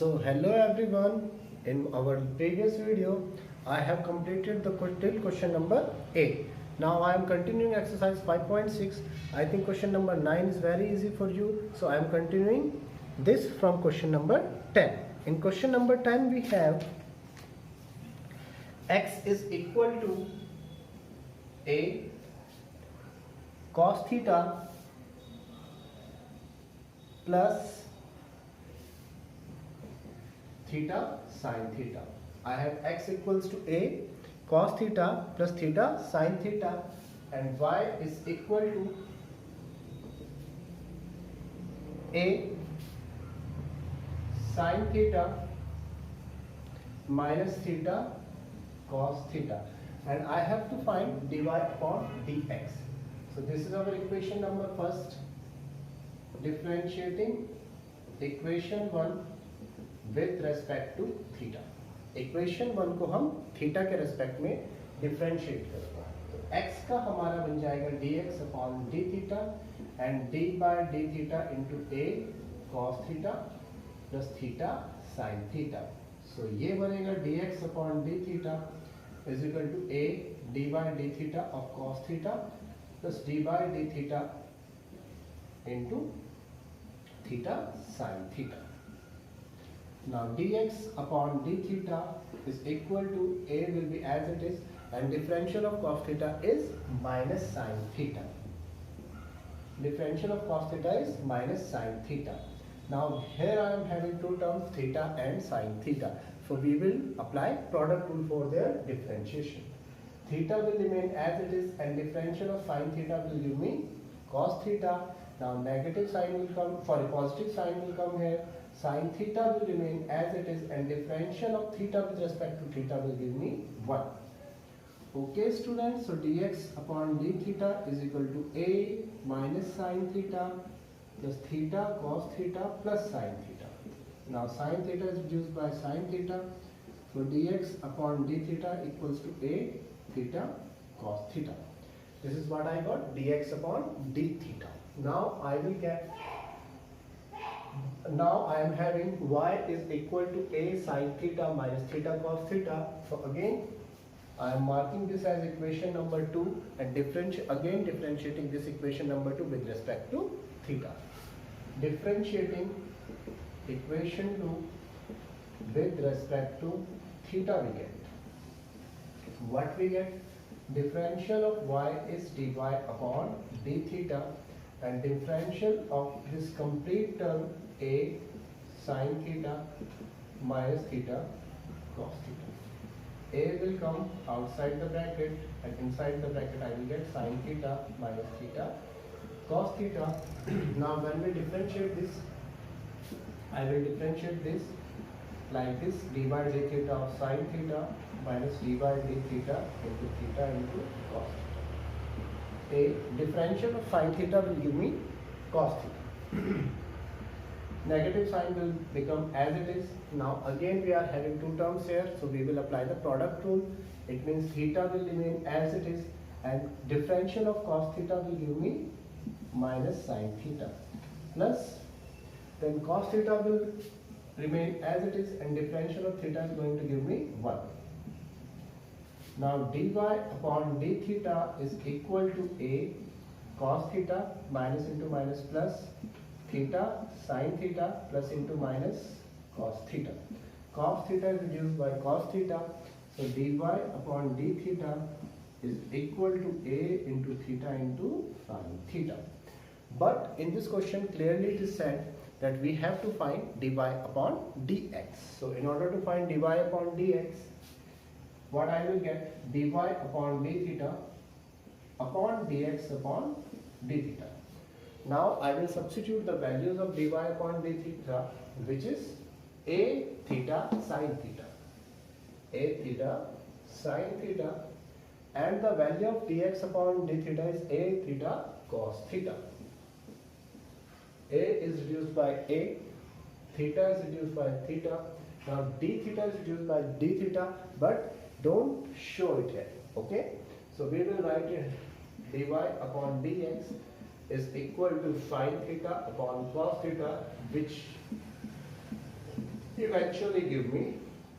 So hello everyone, in our previous video I have completed the till question number 8. Now I am continuing exercise 5.6. I think question number 9 is very easy for you, so I am continuing this from question number 10. In question number 10 we have x is equal to a cos theta plus theta sin theta. I have x equals to a cos theta plus theta sin theta, and y is equal to a sin theta minus theta cos theta, and I have to find dy upon dx. So this is our equation number first, differentiating equation 1 with respect to theta. Equation 1 को हम theta के respect में differentiate करेंगे. तो x का हमारा बन जाएगा dx upon d theta and d by d theta into a cos theta plus theta sine theta. So ये बनेगा dx upon d theta is equal to a d by d theta of cos theta plus d by d theta into theta sine theta. Now dx upon d theta is equal to a will be as it is, and differential of cos theta is minus sin theta. Differential of cos theta is minus sin theta. Now here I am having two terms, theta and sin theta. So we will apply product rule for their differentiation. Theta will remain as it is, and differential of sin theta will give me cos theta. Now negative sign will come, sorry, positive sign will come here. Sin theta will remain as it is, and differential of theta with respect to theta will give me 1. Okay students, so dx upon d theta is equal to a minus sin theta plus theta cos theta plus sin theta. Now sin theta is reduced by sin theta, so dx upon d theta equals to a theta cos theta. This is what I got, dx upon d theta. Now I will get, now I am having y is equal to a sin theta minus theta cos theta. So again I am marking this as equation number 2 and differentiating this equation number 2 with respect to theta. Differentiating equation 2 with respect to theta, we get what we get. Differential of y is dy upon d theta, and differential of this complete term a sin theta minus theta cos theta. A will come outside the bracket, and inside the bracket I will get sin theta minus theta cos theta. Now when we differentiate this, I will differentiate this like this, d by d theta of sin theta minus d by d theta into cos theta. A differential of sin theta will give me cos theta. Negative sign will become as it is. Now again we are having two terms here, so we will apply the product rule. It means theta will remain as it is, and differential of cos theta will give me minus sin theta, plus then cos theta will remain as it is, and differential of theta is going to give me 1. Now dy upon d theta is equal to a cos theta minus into minus plus theta sin theta plus into minus cos theta. Cos theta is reduced by cos theta, so dy upon d theta is equal to a into theta into sin theta. But in this question clearly it is said that we have to find dy upon dx. So in order to find dy upon dx, what I will get, dy upon d theta upon dx upon d theta. Now I will substitute the values of dy upon d theta, which is a theta sin theta, a theta sin theta, and the value of dx upon d theta is a theta cos theta. A is reduced by a, theta is reduced by theta. Now d theta is reduced by d theta, but don't show it here. Okay, so we will write it dy upon dx is equal to sin theta upon cos theta, which eventually give me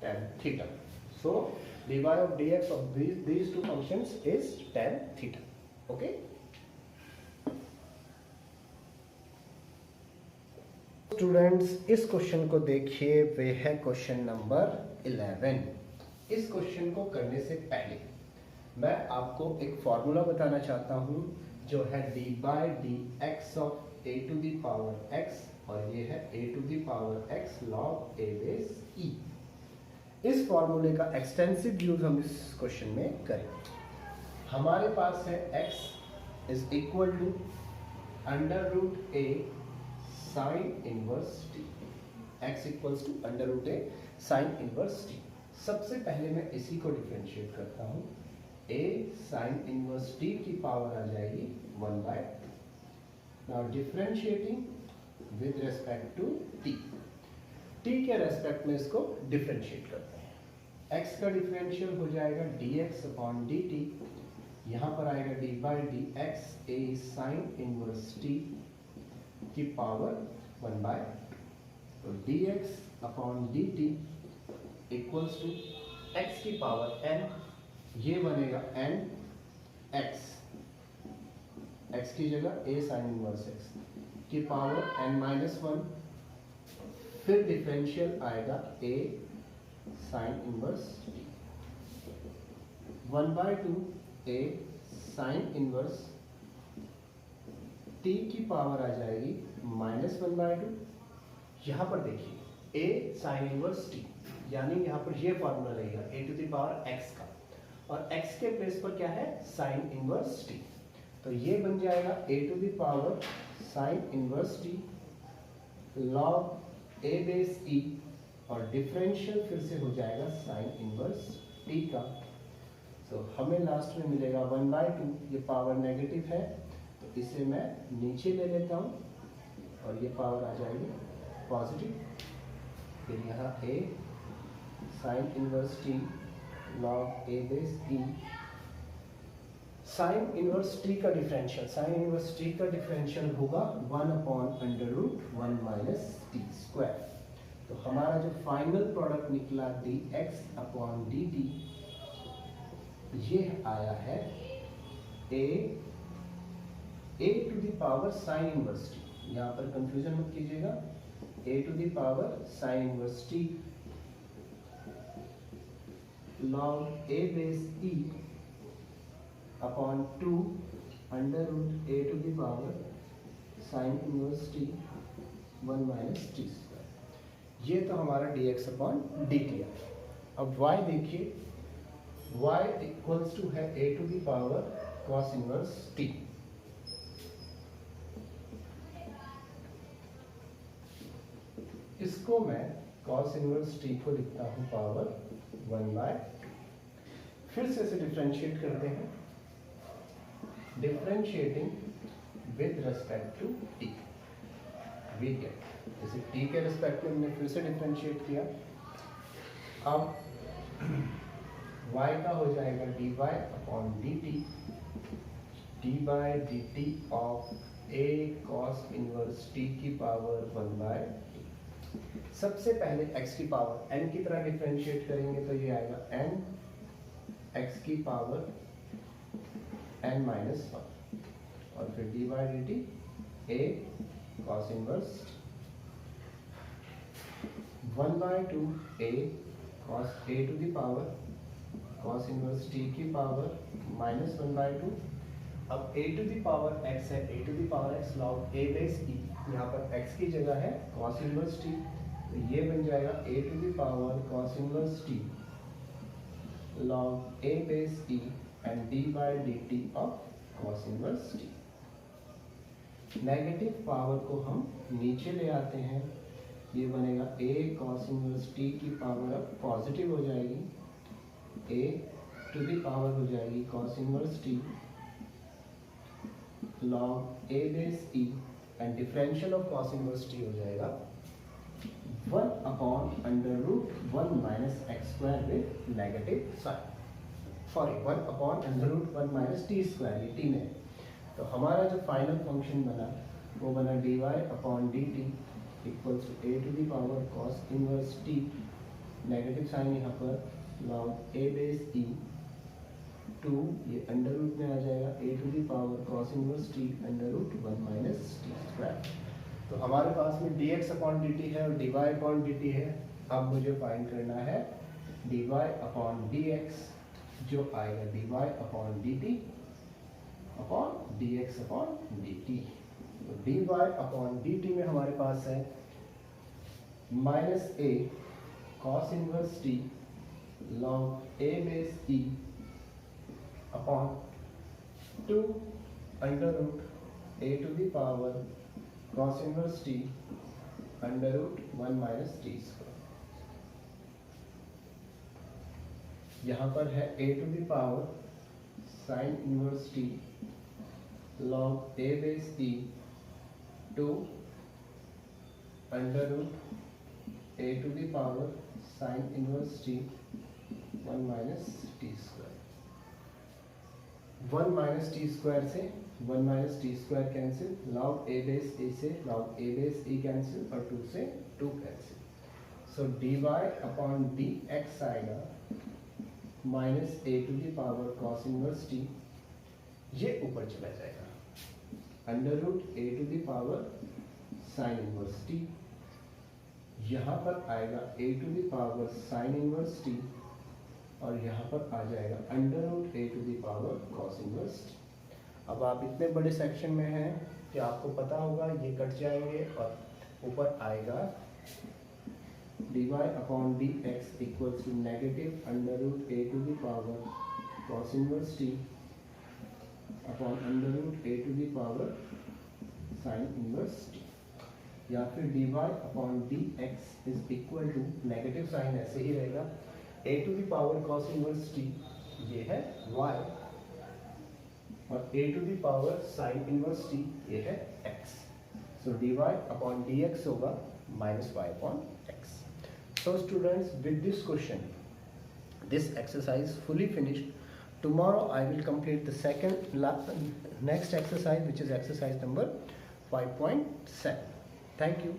tan theta. So dy of dx of these two functions is tan theta. Okay. Students इस question को देखिए, वे है question number 11। इस question को करने से पहले मैं आपको एक फॉर्मूला बताना चाहता हूं जो है d by d x of a to the power x, और ये है a to the power x log a base e. इस फॉर्मूले का एक्सटेंसिव यूज हम इस क्वेश्चन में करें। हमारे पास है x is equal to under root a sine inverse t, x equals to under root a sine inverse t. सबसे पहले मैं इसी को डिफरेंशिएट करता हूं, a साइन इनवर्स t की पावर आ जाएगी 1 by. Now differentiating with respect to t, t के रेस्पेक्ट में इसको डिफरेंशिएट करते हैं। x का डिफरेंशियल हो जाएगा dx अपॉन dt, यहाँ पर आएगा d by d x a sine inverse t की पावर 1 बाय, तो dx upon dt equals to x की पावर n, ये बनेगा n x, x की जगह a साइन इनवर्स x की पावर n माइनस 1, फिर डिफरेंशियल आएगा a sign inverse t 1 by 2 a sign inverse t की पावर आ जाएगी माइनस 1 बाय 2। यहाँ पर देखिए a साइन इनवर्स t, यानी यहाँ पर ये फॉर्मूला रहेगा a to the power x का, और x के प्लेस पर क्या है साइन इनवर्स t, तो ये बन जाएगा a to the power sine inverse t log a base e, और डिफरेंशियल फिर से हो जाएगा साइन इनवर्स t का। तो हमें लास्ट में मिलेगा 1 बाय 2, ये पावर नेगेटिव है तो इसे मैं नीचे ले लेता हूँ और ये पावर आ जाएगी पॉजिटिव। फिर यहाँ a sign inverse t log a base e, sine inverse t का डिफरेंशियल, साइन इनवर्स t का डिफरेंशियल होगा 1 upon under root 1 minus t square. तो हमारा जो फाइनल प्रोडक्ट निकला dx अपॉन dt, ये आया है a to the power sine inverse t, यहाँ पर कंफ्यूजन मत कीजिएगा, a to the power sine inverse t log a base e upon 2 under root a to the power sine inverse t 1 minus t square. ये तो हमारा dx upon dt है। अब y देखिए, y इक्वल्स टू है a to the power cos inverse t। इसको मैं cos inverse t को लिखता हूं पावर 1 बाय। फिर से इसे डिफरेंशिएट करते हैं, differentiating with respect to t, we get, जैसे t के रेस्पेक्ट में हमने फिर से डिफरेंशिएट किया, अब y का हो जाएगा dy upon dt, D by d t of a cos inverse t की पावर 1 बाय। सबसे पहले x की पावर n की तरह डिफरेंशिएट करेंगे तो ये आएगा n x की पावर n माइनस 1, और फिर d by d t a cos inverse 1 by 2 a cos a to the power cos inverse t की पावर माइनस 1 बाय 2। अब a to the power x है, a to the power x log a base e, यहाँ पर x की जगह है cos inverse t, तो ये बन जाएगा a to the power cos inverse t log a base e and d by d t of cos inverse t। Negative power को हम नीचे ले आते हैं, ये बनेगा a cos इनवर्स t की पावर अब पॉजिटिव हो जाएगी, a टू द पावर हो जाएगी cos inverse t log a base e and differential of cos inverse t हो जाएगा 1 upon under root 1 minus x square with negative sine, sorry 1 upon under root 1 minus t square, ये t में। तो हमारा जो final function बना वो बना dy upon dt equals to a to the power cos inverse t, negative sine यहाँ पर log a base e two, ये अंडर रूट में आ जाएगा a to the power cos inverse t under root 1 minus t square. तो हमारे पास में dx upon dt है और dy अपॉन dt है। अब मुझे फाइंड करना है dy अपॉन dx, जो आएगा dy upon dt upon dx upon dt। तो dy अपॉन dt में हमारे पास है minus a cos inverse t log a base e upon 2 under root a to the power cos inverse t under root 1 minus t square. यहाँ पर है a to the power sine inverse t log a base e 2 under root a to the power sine inverse t 1 minus t square. 1 minus t square से 1 minus t square cancel, log a base a से log a base e cancel और 2 से 2 कैंसिल। So d y upon d x आएगा minus a to the power cos inverse t, ये ऊपर चला जाएगा under root a to the power sine inverse t, यहाँ पर आएगा a to the power sine inverse t और यहाँ पर आ जाएगा under root a to the power cos inverse t. अब आप इतने बड़े सेक्शन में हैं कि आपको पता होगा ये कट जाएंगे और ऊपर आएगा dy upon d x equals to negative under root a to the power cos inverse t upon under root a to the power sine inverse t, या फिर dy upon d x is equal to negative sine ऐसे ही रहेगा a to the power cos inverse t, ये है y और a to the power sine inverse t ये है x। So dy upon dx होगा minus y upon x। So students, with this question this exercise fully finished. Tomorrow I will complete the next exercise, which is exercise number 5.7. Thank you.